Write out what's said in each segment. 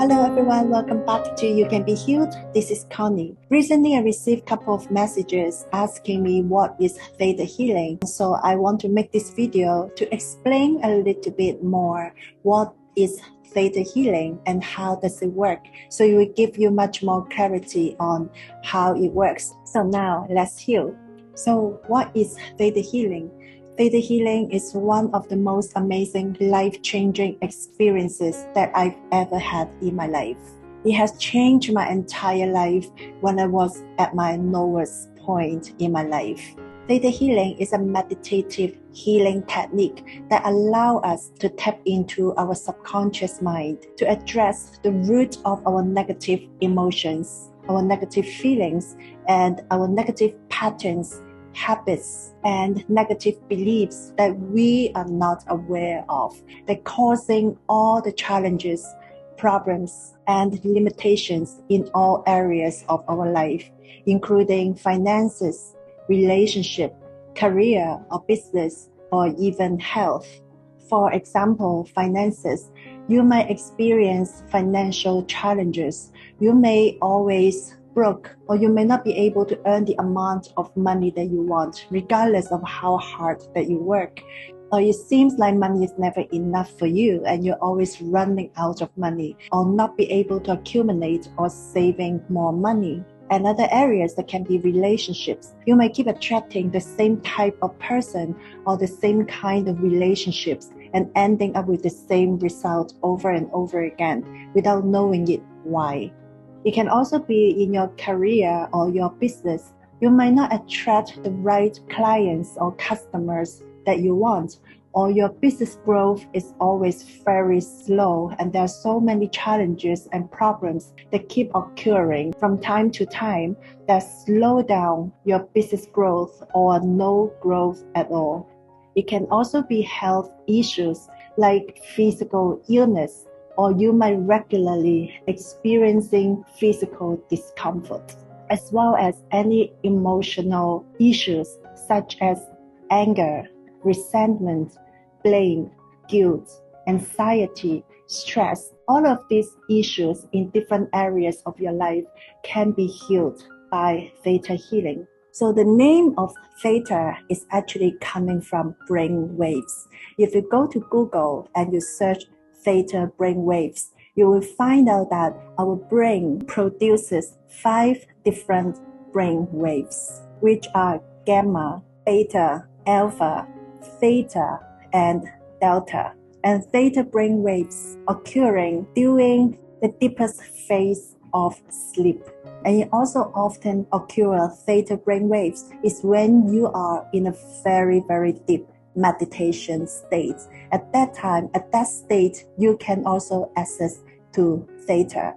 Hello everyone, welcome back to You Can Be Healed. This is Connie. Recently I received a couple of messages asking me what is theta healing. So I want to make this video to explain a little bit more what is theta healing and how does it work. So it will give you much more clarity on how it works. So now let's heal. So what is theta healing? Theta healing is one of the most amazing life-changing experiences that I've ever had in my life. It has changed my entire life when I was at my lowest point in my life. Theta healing is a meditative healing technique that allows us to tap into our subconscious mind to address the root of our negative emotions, our negative feelings, and our negative patterns, habits, and negative beliefs that we are not aware of, that causing all the challenges, problems, and limitations in all areas of our life, including finances, relationship, career or business, or even health. For example, finances. You may experience financial challenges. You may always broke, or you may not be able to earn the amount of money that you want, regardless of how hard that you work. Or it seems like money is never enough for you and you're always running out of money, or not be able to accumulate or saving more money. And other areas that can be relationships. You may keep attracting the same type of person or the same kind of relationships and ending up with the same result over and over again without knowing it why. It can also be in your career or your business. You might not attract the right clients or customers that you want, or your business growth is always very slow and there are so many challenges and problems that keep occurring from time to time that slow down your business growth or no growth at all. It can also be health issues like physical illness, or you might regularly experiencing physical discomfort, as well as any emotional issues such as anger, resentment, blame, guilt, anxiety, stress. All of these issues in different areas of your life can be healed by theta healing. So the name of theta is actually coming from brain waves. If you go to Google and you search theta brain waves, you will find out that our brain produces 5 different brain waves, which are gamma, beta, alpha, theta, and delta. And theta brain waves occurring during the deepest phase of sleep. And it also often occurs, theta brain waves, is when you are in a very, very deep meditation state. At that time, at that state, you can also access to theta.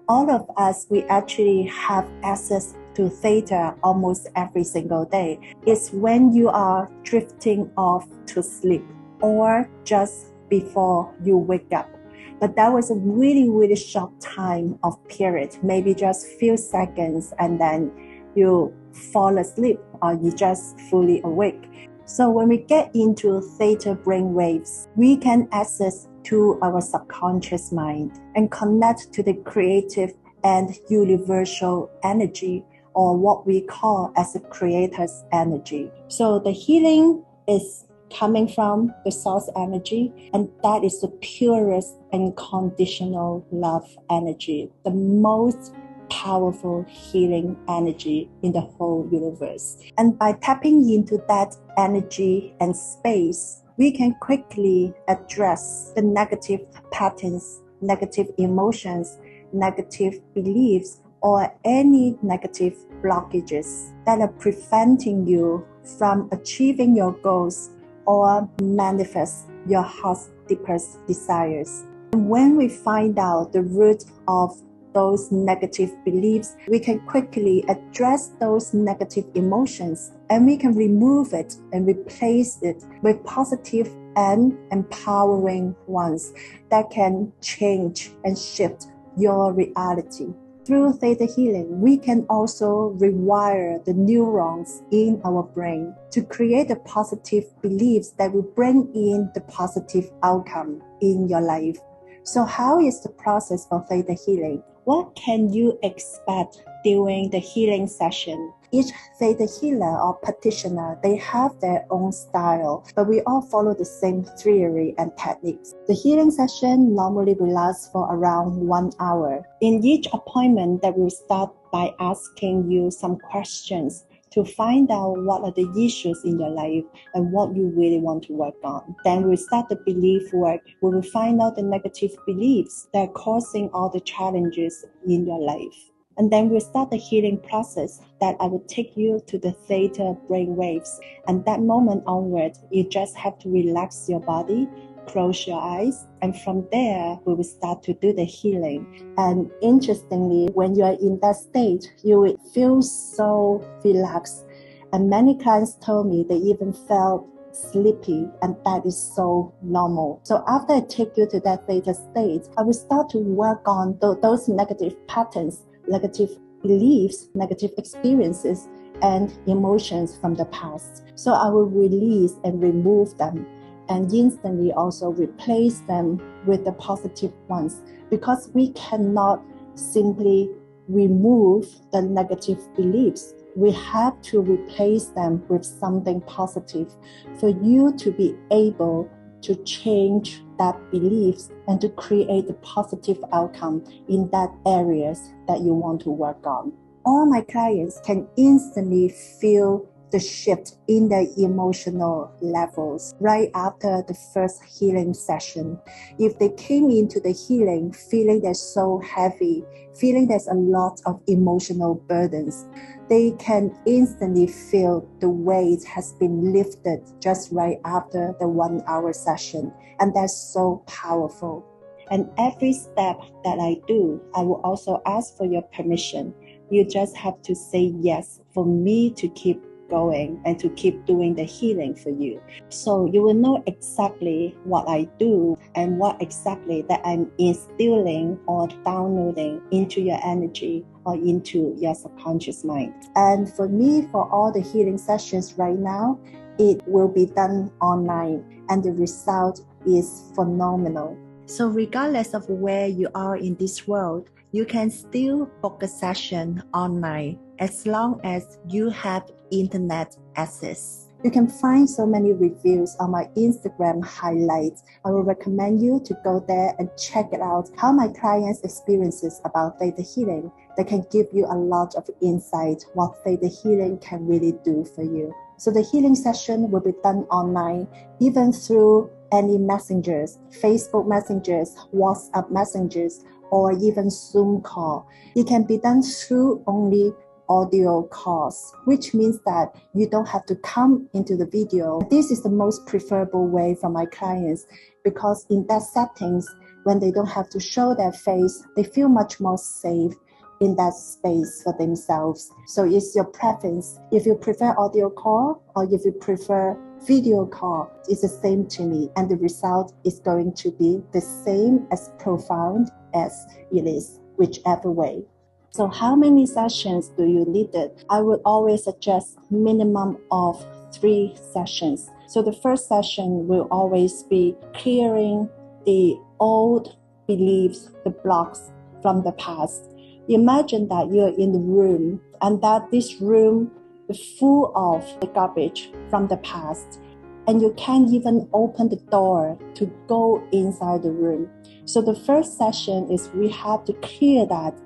All of us, we actually have access to theta almost every single day. It's when you are drifting off to sleep or just before you wake up. But that was a really, really short time of period, maybe just few seconds, and then you fall asleep or you just fully awake. So when we get into theta brain waves, we can access to our subconscious mind and connect to the creative and universal energy, or what we call as a creator's energy. So the healing is coming from the source energy, and that is the purest unconditional love energy, the most powerful healing energy in the whole universe. And by tapping into that energy and space, we can quickly address the negative patterns, negative emotions, negative beliefs, or any negative blockages that are preventing you from achieving your goals or manifest your heart's deepest desires. And when we find out the root of those negative beliefs, we can quickly address those negative emotions, and we can remove it and replace it with positive and empowering ones that can change and shift your reality. Through theta healing, we can also rewire the neurons in our brain to create the positive beliefs that will bring in the positive outcome in your life. So how is the process for theta healing? What can you expect during the healing session? Each theta healer or practitioner, they have their own style, but we all follow the same theory and techniques. The healing session normally will last for around 1 hour. In each appointment, that will start by asking you some questions to find out what are the issues in your life and what you really want to work on. Then we'll start the belief work. We will find out the negative beliefs that are causing all the challenges in your life. And then we'll start the healing process that I will take you to the theta brain waves. And that moment onward, you just have to relax your body, close your eyes, and from there, we will start to do the healing. And interestingly, when you are in that state, you will feel so relaxed. And many clients told me they even felt sleepy, and that is so normal. So after I take you to that theta state, I will start to work on those negative patterns, negative beliefs, negative experiences, and emotions from the past. So I will release and remove them, and instantly also replace them with the positive ones, because we cannot simply remove the negative beliefs. We have to replace them with something positive for you to be able to change that beliefs and to create a positive outcome in that areas that you want to work on. All my clients can instantly feel the shift in their emotional levels right after the first healing session. If they came into the healing feeling they're so heavy, feeling there's a lot of emotional burdens, they can instantly feel the weight has been lifted just right after the 1 hour session. And that's so powerful. And every step that I do, I will also ask for your permission. You just have to say yes for me to keep going and to keep doing the healing for you. So you will know exactly what I do and what exactly that I'm instilling or downloading into your energy or into your subconscious mind. And for me, for all the healing sessions right now, it will be done online, and the result is phenomenal. So regardless of where you are in this world, you can still book a session online as long as you have internet access. You can find so many reviews on my Instagram highlights. I will recommend you to go there and check it out, how my clients' experiences about theta healing. They can give you a lot of insight what theta healing can really do for you. So the healing session will be done online, even through any messengers, Facebook messengers, WhatsApp messengers, or even Zoom call. It can be done through only audio calls, which means that you don't have to come into the video. This is the most preferable way for my clients, because in that settings, when they don't have to show their face, they feel much more safe in that space for themselves. So it's your preference. If you prefer audio call or if you prefer video call, it's the same to me, and the result is going to be the same as profound as it is, whichever way. So how many sessions do you need it? I would always suggest minimum of 3 sessions. So the first session will always be clearing the old beliefs, the blocks from the past. Imagine that you're in the room, and that this room is full of the garbage from the past, and you can't even open the door to go inside the room. So the first session is we have to clear that,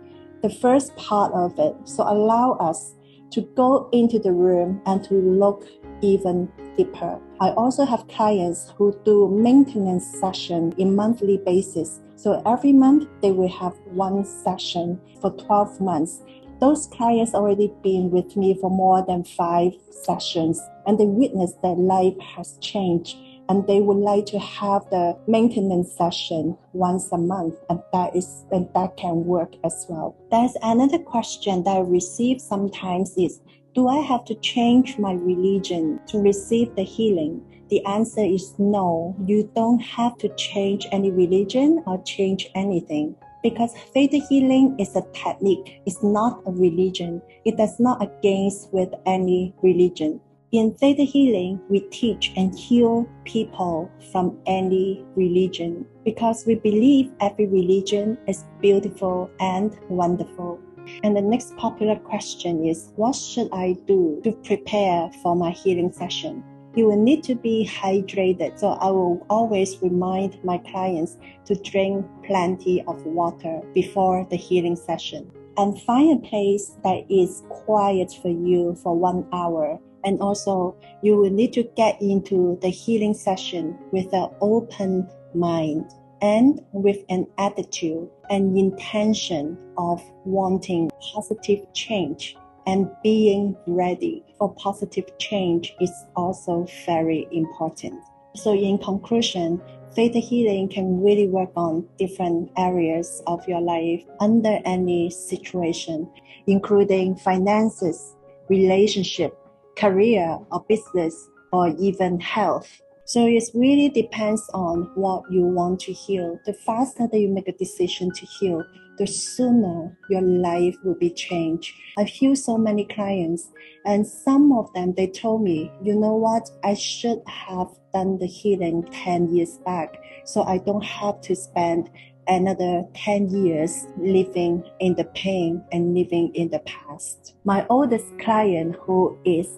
the first part of it. So allow us to go into the room and to look even deeper. I also have clients who do maintenance session in monthly basis. So every month they will have 1 session for 12 months. Those clients already been with me for more than 5 sessions, and they witness that life has changed, and they would like to have the maintenance session once a month, and that can work as well. There's another question that I receive sometimes is, do I have to change my religion to receive the healing? The answer is no, you don't have to change any religion or change anything. Because theta healing is a technique, it's not a religion. It does not against with any religion. In Theta Healing, we teach and heal people from any religion because we believe every religion is beautiful and wonderful. And the next popular question is, what should I do to prepare for my healing session? You will need to be hydrated, so I will always remind my clients to drink plenty of water before the healing session. And find a place that is quiet for you for 1 hour. And also, you will need to get into the healing session with an open mind and with an attitude and intention of wanting positive change and being ready for positive change is also very important. So in conclusion, Theta Healing can really work on different areas of your life under any situation, including finances, relationship, career or business, or even health. So it really depends on what you want to heal. The faster that you make a decision to heal, the sooner your life will be changed. I've healed so many clients, and some of them, they told me, you know what, I should have done the healing 10 years back, so I don't have to spend another 10 years living in the pain and living in the past. My oldest client, who is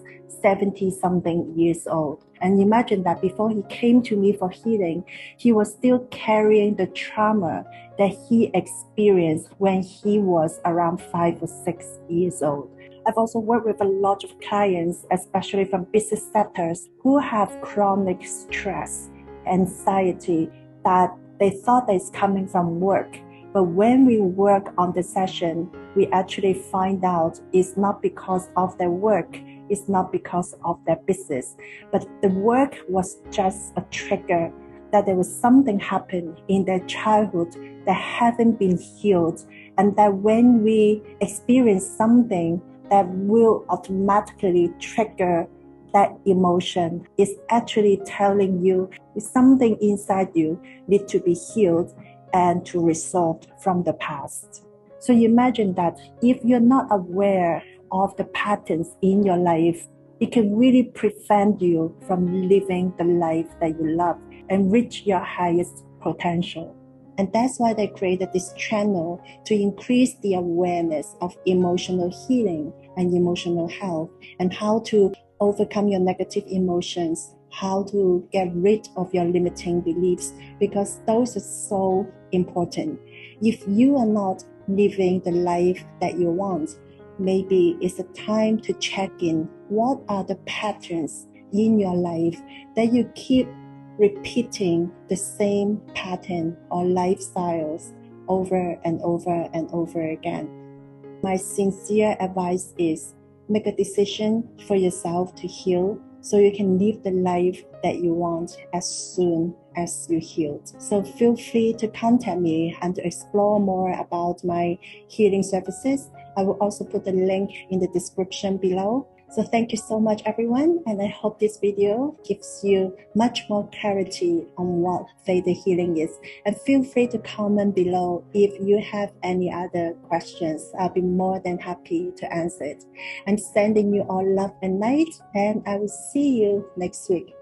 70-something years old, and imagine that before he came to me for healing, he was still carrying the trauma that he experienced when he was around 5 or 6 years old. I've also worked with a lot of clients, especially from business sectors, who have chronic stress, anxiety, that they thought that it's coming from work. But when we work on the session, we actually find out it's not because of their work, it's not because of their business, but the work was just a trigger, that there was something happened in their childhood that haven't been healed, and that when we experience something that will automatically trigger that emotion, is actually telling you something inside you need to be healed and to resolve from the past. So imagine that if you're not aware of the patterns in your life, it can really prevent you from living the life that you love and reach your highest potential. And that's why they created this channel to increase the awareness of emotional healing and emotional health, and how to overcome your negative emotions, how to get rid of your limiting beliefs, because those are so important. If you are not living the life that you want, maybe it's a time to check in. What are the patterns in your life that you keep repeating the same pattern or lifestyles over and over and over again? My sincere advice is make a decision for yourself to heal so you can live the life that you want as soon as you healed. So feel free to contact me and to explore more about my healing services. I will also put the link in the description below. So thank you so much, everyone, and I hope this video gives you much more clarity on what Theta Healing is. And feel free to comment below if you have any other questions. I'll be more than happy to answer it. I'm sending you all love and light, and I will see you next week.